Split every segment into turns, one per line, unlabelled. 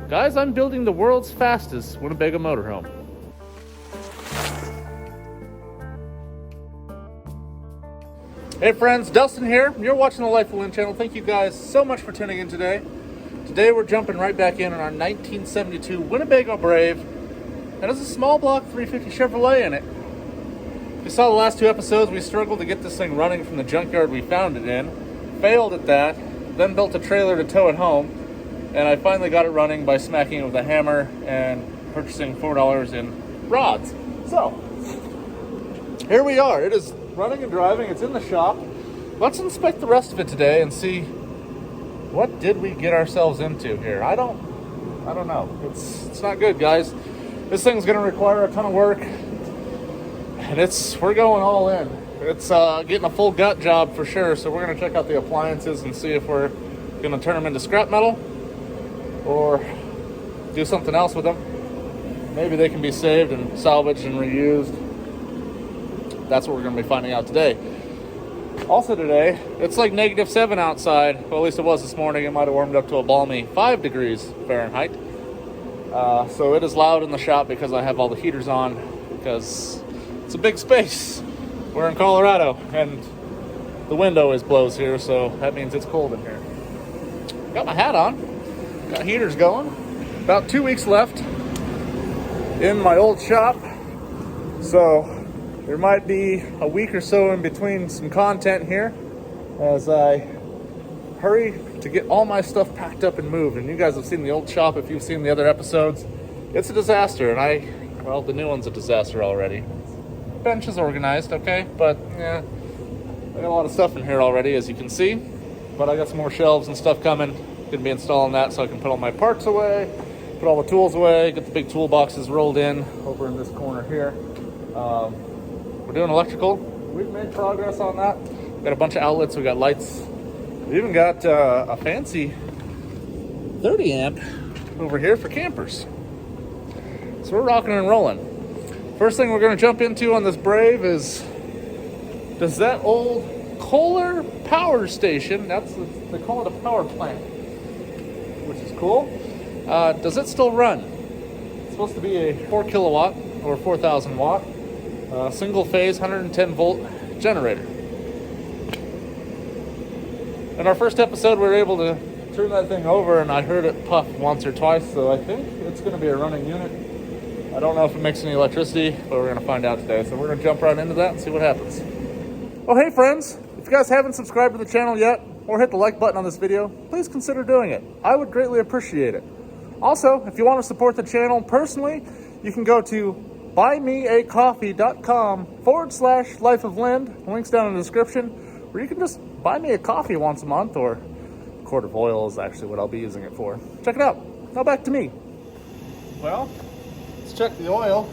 Guys, I'm building the world's fastest Winnebago motorhome. Hey friends, Dustin here. You're watching the Life of Lynn channel. Thank you guys so much for tuning in today. Today we're jumping right back in on our 1972 Winnebago Brave. It has a small block 350 Chevrolet in it. If you saw the last two episodes, we struggled to get this thing running from the junkyard we found it in. Failed at that, then built a trailer to tow it home. And I finally got it running by smacking it with a hammer and purchasing $4 in rods. So, here we are. It is running and driving. It's in the shop. Let's inspect the rest of it today and see what did we get ourselves into here. I don't know. It's not good, guys. This thing's going to require a ton of work, and we're going all in. It's getting a full gut job for sure. So we're going to check out the appliances and see if we're going to turn them into scrap metal or do something else with them. Maybe they can be saved and salvaged and reused. That's what we're going to be finding out today. Also today, it's like -7 outside. Well, at least it was this morning. It might have warmed up to a balmy 5 degrees Fahrenheit. So it is loud in the shop because I have all the heaters on, because it's a big space. We're in Colorado and the wind always blows here, so that means it's cold in here. Got my hat on. Got heaters going. About 2 weeks left in my old shop, so there might be a week or so in between some content here as I hurry to get all my stuff packed up and moved. And you guys have seen the old shop if you've seen the other episodes. It's a disaster, and well, the new one's a disaster already. Bench is organized, okay, but yeah, I got a lot of stuff in here already, as you can see. But I got some more shelves and stuff coming. Gonna be installing that so I can put all my parts away, put all the tools away, get the big toolboxes rolled in over in this corner here. We're doing electrical. We've made progress on that. We got a bunch of outlets. We got lights. We even got a fancy 30 amp over here for campers. So we're rocking and rolling. First thing we're going to jump into on this Brave is, does that old Kohler power station, they call it a power plant, which is cool. Does it still run? It's supposed to be a 4 kilowatt or 4,000 watt single phase 110 volt generator. In our first episode, we were able to turn that thing over and I heard it puff once or twice, so I think it's going to be a running unit. I don't know if it makes any electricity, but we're going to find out today. So we're going to jump right into that and see what happens. Well, hey friends, if you guys haven't subscribed to the channel yet or hit the like button on this video, please consider doing it. I would greatly appreciate it. Also, if you want to support the channel personally, you can go to buymeacoffee.com/Life of Lynn. Links down in the description, where you can just buy me a coffee once a month, or a quart of oil is actually what I'll be using it for. Check it out. Now back to me. Well, let's check the oil.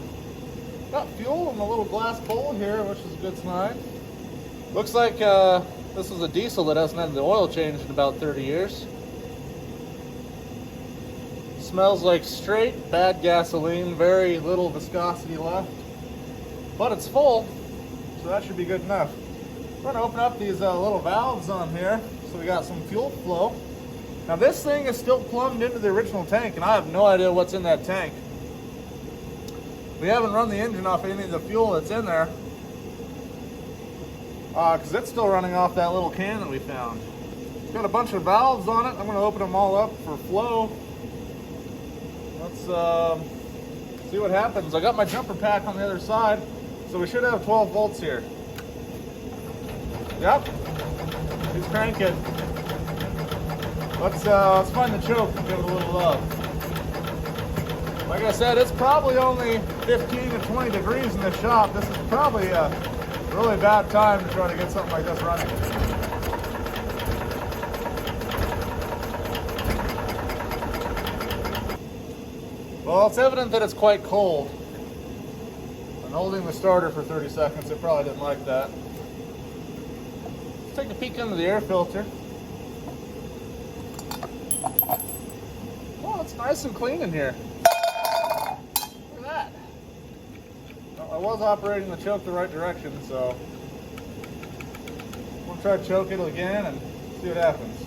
Got fuel in the little glass bowl here, which is a good sign. Looks like this is a diesel that hasn't had the oil changed in about 30 years. Smells like straight bad gasoline, very little viscosity left. But it's full, so that should be good enough. We're going to open up these little valves on here, so we got some fuel flow. Now this thing is still plumbed into the original tank, and I have no idea what's in that tank. We haven't run the engine off any of the fuel that's in there, because it's still running off that little can that we found. It's got a bunch of valves on it. I'm going to open them all up for flow. Let's see what happens. I got my jumper pack on the other side, so we should have 12 volts here. Yep, he's cranking. Let's find the choke and give it a little love. Like I said, it's probably only 15 to 20 degrees in the shop. This is probably a really bad time to try to get something like this running. Well, it's evident that it's quite cold. I'm holding the starter for 30 seconds. It probably didn't like that. Let's take a peek under the air filter. Oh, it's nice and clean in here. Look at that. Well, I was operating the choke the right direction, so we'll try to choke it again and see what happens.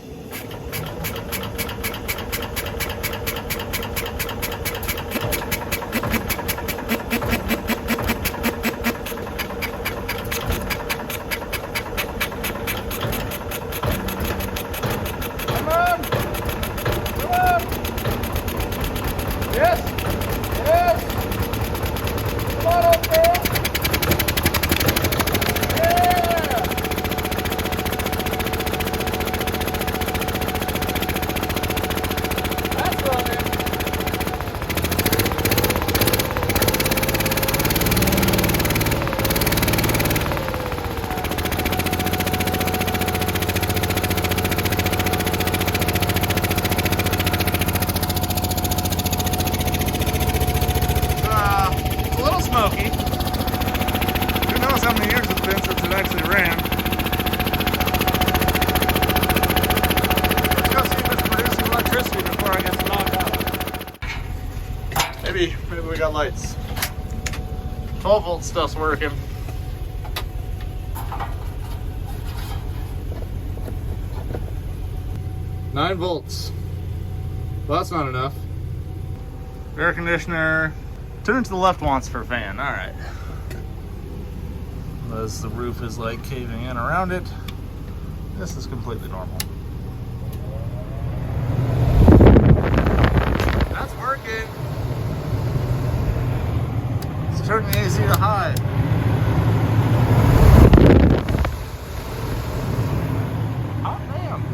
12-volt stuff's working. Nine volts. Well, that's not enough. Air conditioner. Turn to the left once for fan. All right. As the roof is like caving in around it, this is completely normal. That's working. Let's turn the AC to high. Hot damn.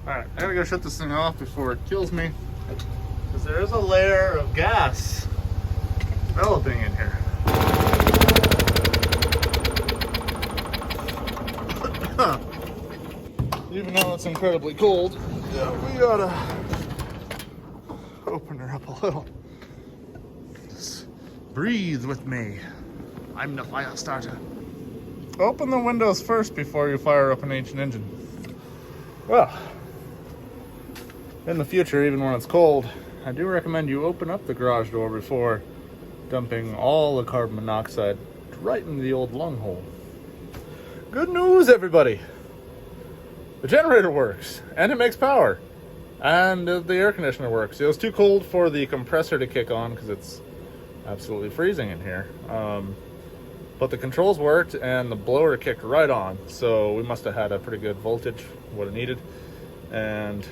Alright, I gotta go shut this thing off before it kills me, because there is a layer of gas developing in here. Even though it's incredibly cold, we gotta open her up a little. Just breathe with me. I'm the fire starter. Open the windows first before you fire up an ancient engine. Well, in the future, even when it's cold, I do recommend you open up the garage door before dumping all the carbon monoxide right into the old lung hole. Good news, everybody! The generator works, and it makes power, and the air conditioner works. It was too cold for the compressor to kick on because it's absolutely freezing in here. But the controls worked, and the blower kicked right on, so we must have had a pretty good voltage, what it needed, and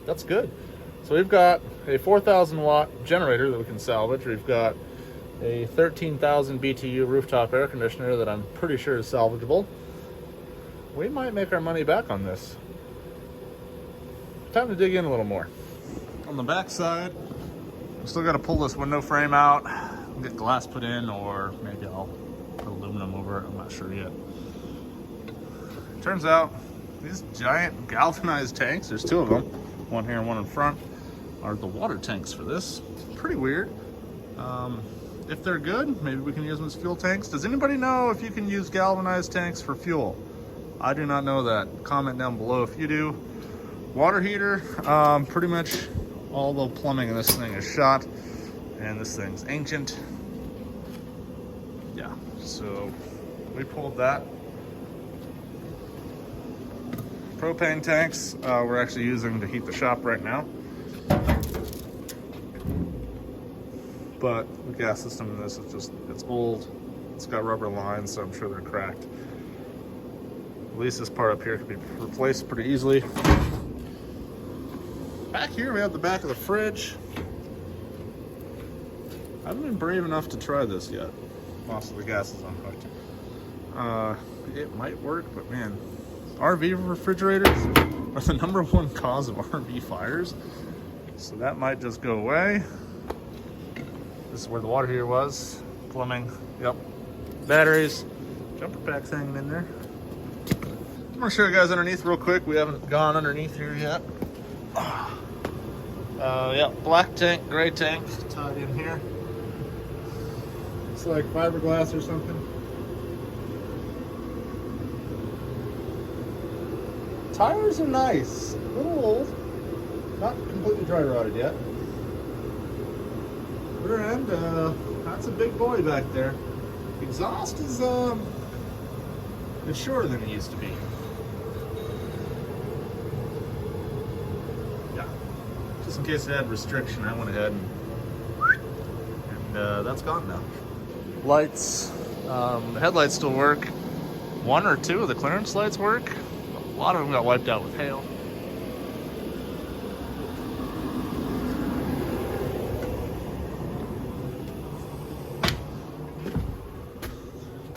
that's good. So we've got a 4,000 watt generator that we can salvage. We've got a 13,000 BTU rooftop air conditioner that I'm pretty sure is salvageable. We might make our money back on this. Time to dig in a little more. On the back side, we still got to pull this window frame out, get glass put in, or maybe I'll put aluminum over it. I'm not sure yet. Turns out these giant galvanized tanks, there's two of them, one here and one in front, are the water tanks for this. Pretty weird. If they're good, maybe we can use them as fuel tanks. Does anybody know if you can use galvanized tanks for fuel? I do not know that. Comment down below if you do. Water heater, pretty much all the plumbing in this thing is shot, and this thing's ancient. Yeah, so we pulled that. Propane tanks, we're actually using to heat the shop right now. But the gas system in this is just, it's old. It's got rubber lines, so I'm sure they're cracked. At least this part up here could be replaced pretty easily. Back here we have the back of the fridge. I haven't been brave enough to try this yet. Most of the gas is unhooked. It might work, but man, RV refrigerators are the #1 cause of RV fires. So that might just go away. This is where the water heater was. Plumbing, yep. Batteries, jumper packs hanging in there. I'm gonna show you guys underneath real quick. We haven't gone underneath here yet. Yeah, black tank, gray tank tied in here. It's like fiberglass or something. Tires are nice, a little old, not completely dry rotted yet. Rear end, that's a big boy back there. Exhaust is it's shorter than it used to be. Yeah, just in case it had restriction, I went ahead and that's gone now. Lights, the headlights still work. One or two of the clearance lights work. A lot of them got wiped out with hail.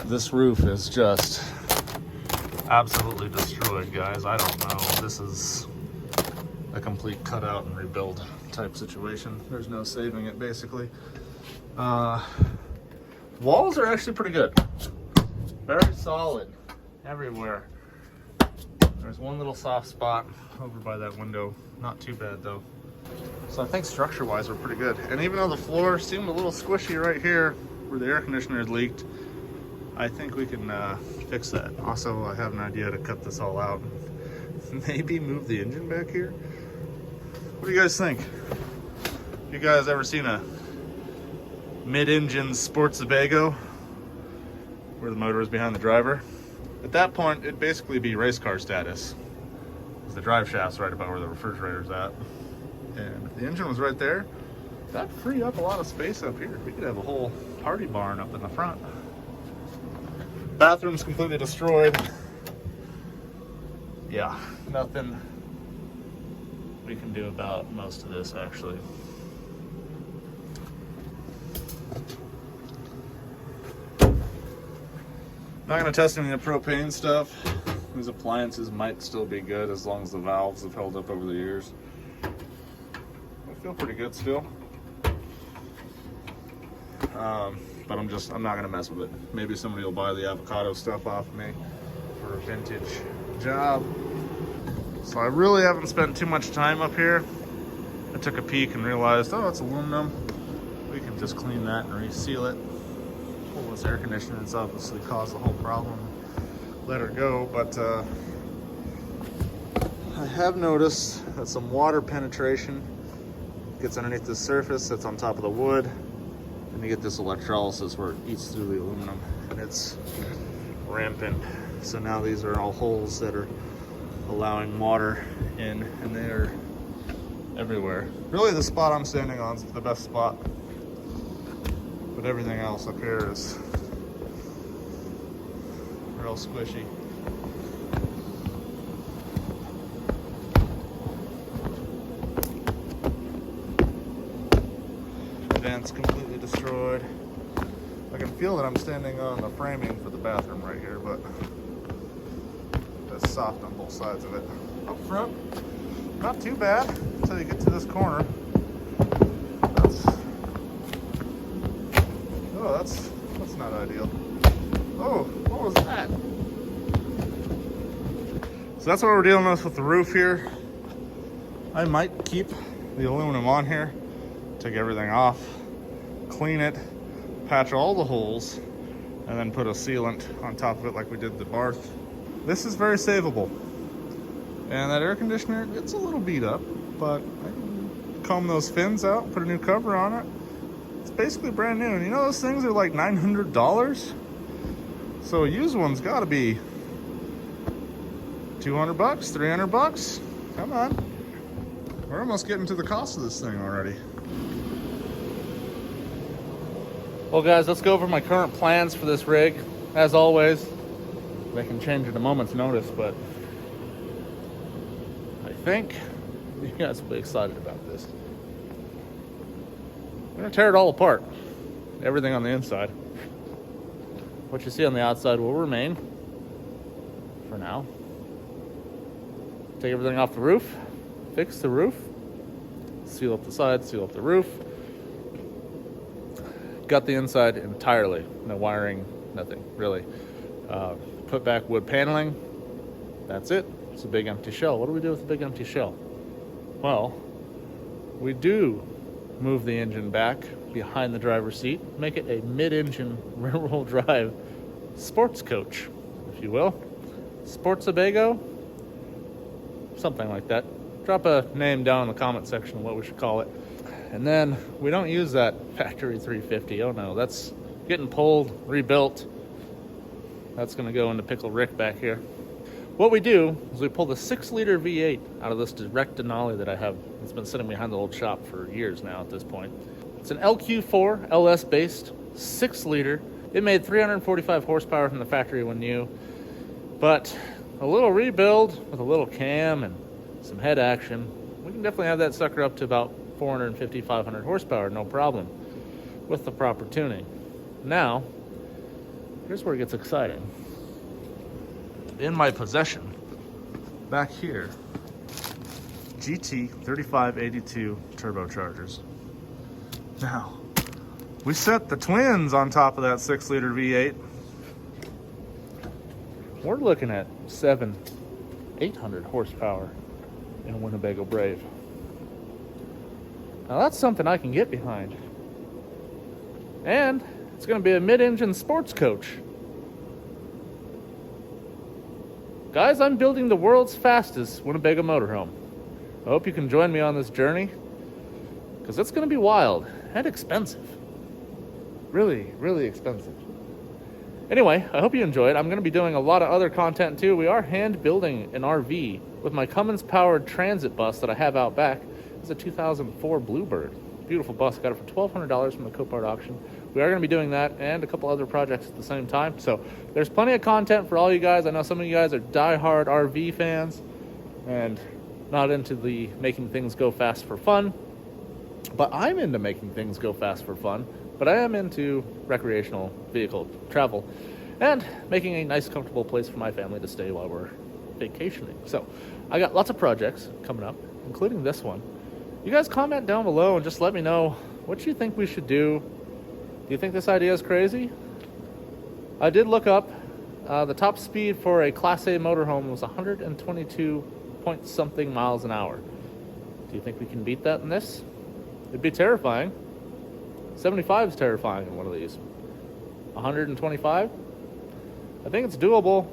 This roof is just absolutely destroyed, guys. I don't know. This is a complete cutout and rebuild type situation. There's no saving it, basically. Walls are actually pretty good. Very solid everywhere. There's one little soft spot over by that window. Not too bad though. So I think structure-wise we're pretty good. And even though the floor seemed a little squishy right here where the air conditioner is leaked, I think we can fix that. Also, I have an idea to cut this all out and maybe move the engine back here. What do you guys think? You guys ever seen a mid-engine sports Winnebago, where the motor is behind the driver. At that point, it'd basically be race car status, because the drive shaft's right about where the refrigerator's at. And if the engine was right there, that'd free up a lot of space up here. We could have a whole party barn up in the front. Bathroom's completely destroyed. Yeah, nothing we can do about most of this, actually. Not gonna test any of the propane stuff. These appliances might still be good as long as the valves have held up over the years. They feel pretty good still. But I'm not gonna mess with it. Maybe somebody will buy the avocado stuff off me for a vintage job. So I really haven't spent too much time up here. I took a peek and realized, oh, it's aluminum. We can just clean that and reseal it. Well, this air conditioner has obviously caused the whole problem. Let her go, but I have noticed that some water penetration gets underneath the surface that's on top of the wood, and you get this electrolysis where it eats through the aluminum, and it's rampant. So now these are all holes that are allowing water in, and they're everywhere. Really, the spot I'm standing on is the best spot, but everything else up here is real squishy. Vent's completely destroyed. I can feel that I'm standing on the framing for the bathroom right here, but that's soft on both sides of it. Up front, not too bad until you get to this corner. That's not ideal. Oh, what was that? So that's what we're dealing with the roof here. I might keep the aluminum on here, take everything off, clean it, patch all the holes, and then put a sealant on top of it like we did the Barth. This is very savable. And that air conditioner, it's a little beat up, but I can comb those fins out, put a new cover on it. It's basically brand new. And you know, those things are like $900. So a used one's gotta be 200 bucks, 300 bucks. Come on. We're almost getting to the cost of this thing already. Well guys, let's go over my current plans for this rig. As always, they can change at a moment's notice, but I think you guys will be excited about this. I'm gonna tear it all apart. Everything on the inside. What you see on the outside will remain for now. Take everything off the roof, fix the roof, seal up the sides, seal up the roof. Gut the inside entirely. No wiring, nothing really. Put back wood paneling. That's it. It's a big empty shell. What do we do with a big empty shell? Well, we do move the engine back behind the driver's seat, make it a mid-engine rear-wheel drive sports coach, if you will. Sports Winnebago, something like that. Drop a name down in the comment section of what we should call it. And then we don't use that factory 350. Oh no, that's getting pulled, rebuilt. That's gonna go into Pickle Rick back here. What we do is we pull the 6-liter V8 out of this direct Denali that I have. It's been sitting behind the old shop for years now at this point. It's an LQ4 LS based 6-liter. It made 345 horsepower from the factory when new, but a little rebuild with a little cam and some head action, we can definitely have that sucker up to about 450, 500 horsepower, no problem, with the proper tuning. Now, here's where it gets exciting. In my possession, back here, GT 3582 turbochargers. Now, we set the twins on top of that 6-liter V8. We're looking at 800 horsepower in a Winnebago Brave. Now that's something I can get behind. And it's going to be a mid-engine sports coach. Guys, I'm building the world's fastest Winnebago motorhome. I hope you can join me on this journey, because it's going to be wild and expensive. Really, really expensive. Anyway, I hope you enjoyed. I'm going to be doing a lot of other content too. We are hand building an RV with my Cummins powered transit bus that I have out back. It's a 2004 Bluebird. Beautiful bus. Got it for $1,200 from the Copart auction. We are going to be doing that and a couple other projects at the same time. So there's plenty of content for all you guys. I know some of you guys are diehard RV fans and not into the making things go fast for fun. But I'm into making things go fast for fun. But I am into recreational vehicle travel and making a nice, comfortable place for my family to stay while we're vacationing. So I got lots of projects coming up, including this one. You guys comment down below and just let me know what you think we should do. Do you think this idea is crazy? I did look up the top speed for a Class A motorhome was 122 point something miles an hour. Do you think we can beat that in this? It'd be terrifying. 75 is terrifying in one of these. 125? I think it's doable,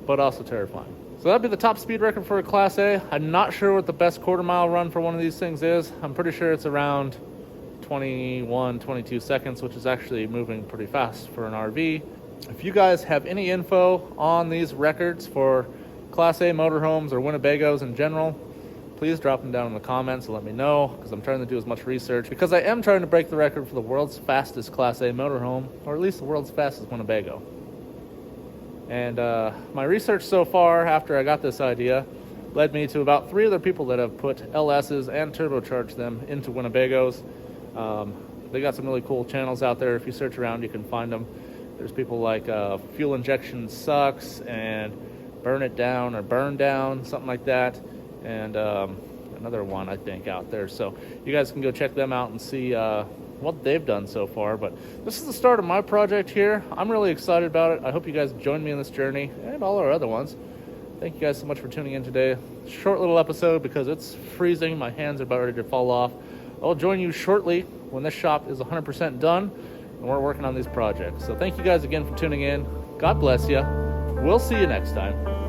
but also terrifying. So that'd be the top speed record for a Class A. I'm not sure what the best quarter mile run for one of these things is. I'm pretty sure it's around 21, 22 seconds, which is actually moving pretty fast for an RV. If you guys have any info on these records for Class A motorhomes or Winnebagos in general, please drop them down in the comments and let me know, because I'm trying to do as much research, because I am trying to break the record for the world's fastest Class A motorhome, or at least the world's fastest Winnebago. And my research so far, after I got this idea, led me to about 3 other people that have put LSs and turbocharged them into Winnebagos. They got some really cool channels out there. If you search around, you can find them. There's people like Fuel Injection Sucks and Burn It Down or Burn Down, something like that. And another one, I think, out there. So you guys can go check them out and see what they've done so far. But this is the start of my project here. I'm really excited about it. I hope you guys join me in this journey and all our other ones. Thank you guys so much for tuning in today. Short little episode because it's freezing. My hands are about ready to fall off. I'll join you shortly when this shop is 100% done and we're working on these projects. So thank you guys again for tuning in. God bless you. We'll see you next time.